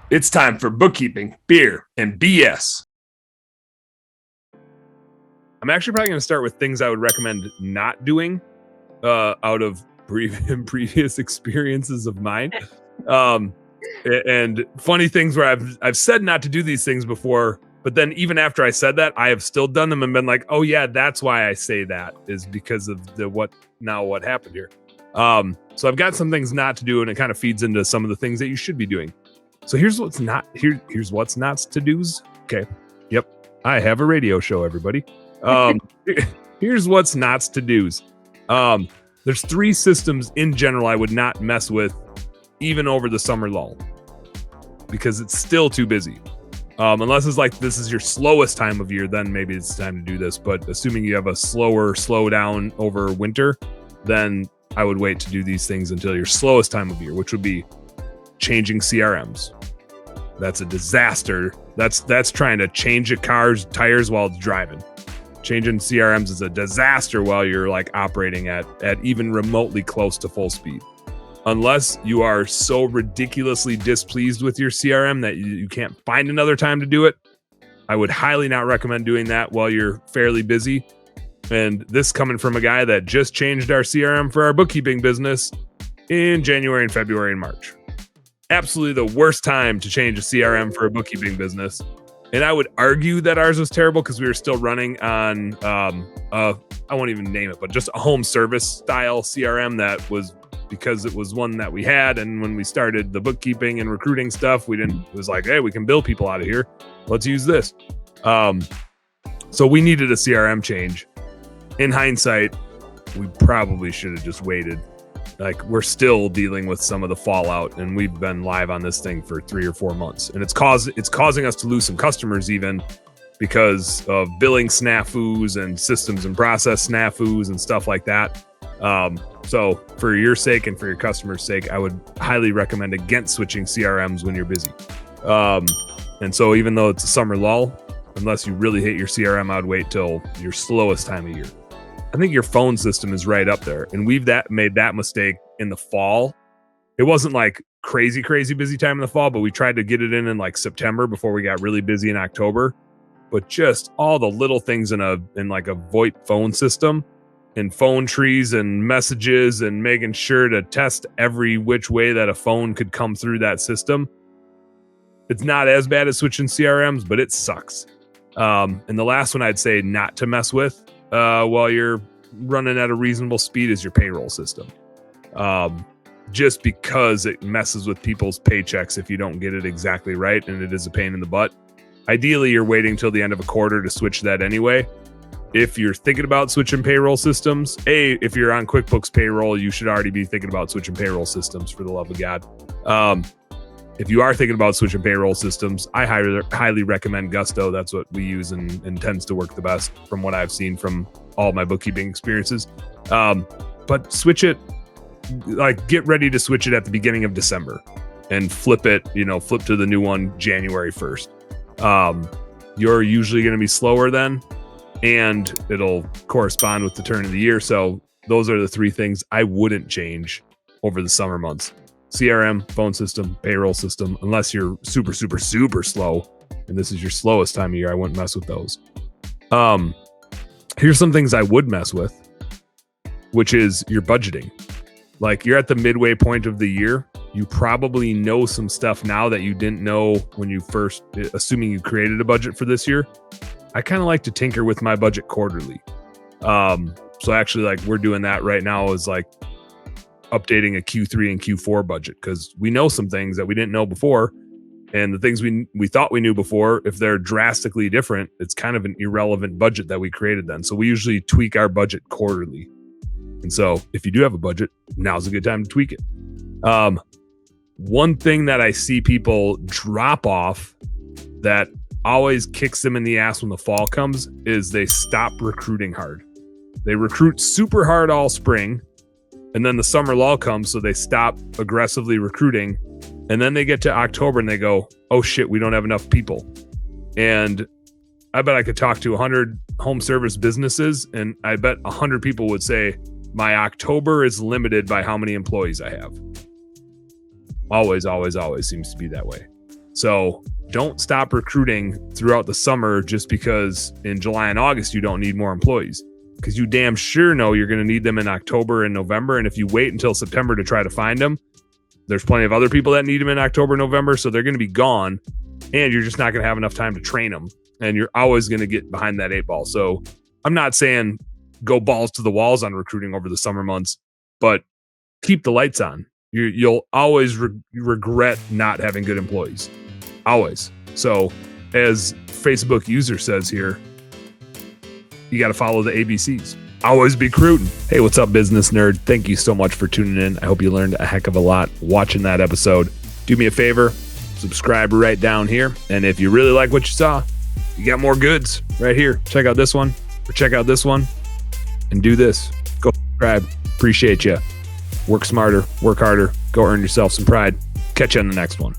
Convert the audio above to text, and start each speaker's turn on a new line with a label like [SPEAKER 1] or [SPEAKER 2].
[SPEAKER 1] It's time for bookkeeping, beer, and BS. I'm actually probably going to start with things I would recommend not doing out of previous experiences of mine. And funny things where I've said not to do these things before, but then even after I said that, I have still done them and been like, oh yeah, that's why I say that, is because of what happened here. So I've got some things not to do, and it kind of feeds into some of the things that you should be doing. So here's what's not to do's. Okay. Yep. I have a radio show, everybody. Here's what's not to do's. There's 3 systems in general I would not mess with even over the summer lull, because it's still too busy. Unless it's like this is your slowest time of year, then maybe it's time to do this. But assuming you have a slow down over winter, then I would wait to do these things until your slowest time of year, which would be changing CRMs. That's a disaster. That's trying to change a car's tires while it's driving. Changing CRMs is a disaster while you're like operating at even remotely close to full speed. Unless you are so ridiculously displeased with your CRM that you can't find another time to do it, I would highly not recommend doing that while you're fairly busy. And this coming from a guy that just changed our CRM for our bookkeeping business in January and February and March. Absolutely the worst time to change a CRM for a bookkeeping business. And I would argue that ours was terrible because we were still running on, I won't even name it, but just a home service style CRM that was, because it was one that we had. And when we started the bookkeeping and recruiting stuff, it was like, hey, we can bill people out of here. Let's use this. So we needed a CRM change. In hindsight, we probably should have just waited. Like, we're still dealing with some of the fallout, and we've been live on this thing for 3 or 4 months, and it's causing us to lose some customers even because of billing snafus and systems and process snafus and stuff like that. So for your sake and for your customers' sake, I would highly recommend against switching CRMs when you're busy. And so even though it's a summer lull, unless you really hate your CRM, I'd wait till your slowest time of year. I think your phone system is right up there, and we've made that mistake in the fall. It wasn't like crazy busy time in the fall, but we tried to get it in like September before we got really busy in October. But just all the little things in like a VoIP phone system and phone trees and messages and making sure to test every which way that a phone could come through that system. It's not as bad as switching CRMs, but it sucks. And the last one I'd say not to mess with while you're running at a reasonable speed is your payroll system. Just because it messes with people's paychecks if you don't get it exactly right, and it is a pain in the butt. Ideally, you're waiting till the end of a quarter to switch that anyway. If you're thinking about switching payroll systems, if you're on QuickBooks payroll, you should already be thinking about switching payroll systems, for the love of God. If you are thinking about switching payroll systems, I highly recommend Gusto. That's what we use and tends to work the best from what I've seen from all my bookkeeping experiences. But switch it, like get ready to switch it at the beginning of December and flip to the new one January 1st. You're usually going to be slower then, and it'll correspond with the turn of the year. So those are the 3 things I wouldn't change over the summer months. CRM, phone system, payroll system, unless you're super slow, and this is your slowest time of year, I wouldn't mess with those. Here's some things I would mess with, which is your budgeting. Like, you're at the midway point of the year. You probably know some stuff now that you didn't know when you first, assuming you created a budget for this year. I kind of like to tinker with my budget quarterly. So actually, like, we're doing that right now, is like updating a Q3 and Q4 budget, because we know some things that we didn't know before, and the things we thought we knew before, if they're drastically different, it's kind of an irrelevant budget that we created then. So we usually tweak our budget quarterly. And so if you do have a budget, now's a good time to tweak it. One thing that I see people drop off that always kicks them in the ass when the fall comes is they stop recruiting hard. They recruit super hard all spring, and then the summer lull comes, so they stop aggressively recruiting. And then they get to October and they go, oh shit, we don't have enough people. And I bet I could talk to 100 home service businesses, and I bet 100 people would say, my October is limited by how many employees I have. Always seems to be that way. So don't stop recruiting throughout the summer just because in July and August you don't need more employees, because you damn sure know you're going to need them in October and November. And if you wait until September to try to find them, there's plenty of other people that need them in October, November. So they're going to be gone and you're just not going to have enough time to train them. And you're always going to get behind that 8 ball. So I'm not saying go balls to the walls on recruiting over the summer months, but keep the lights on. You'll always regret not having good employees. Always. So as Facebook user says here, you got to follow the ABCs. Always be recruiting. Hey, what's up, business nerd? Thank you so much for tuning in. I hope you learned a heck of a lot watching that episode. Do me a favor, subscribe right down here. And if you really like what you saw, you got more goods right here. Check out this one or check out this one and do this. Go subscribe. Appreciate you. Work smarter, work harder, go earn yourself some pride. Catch you on the next one.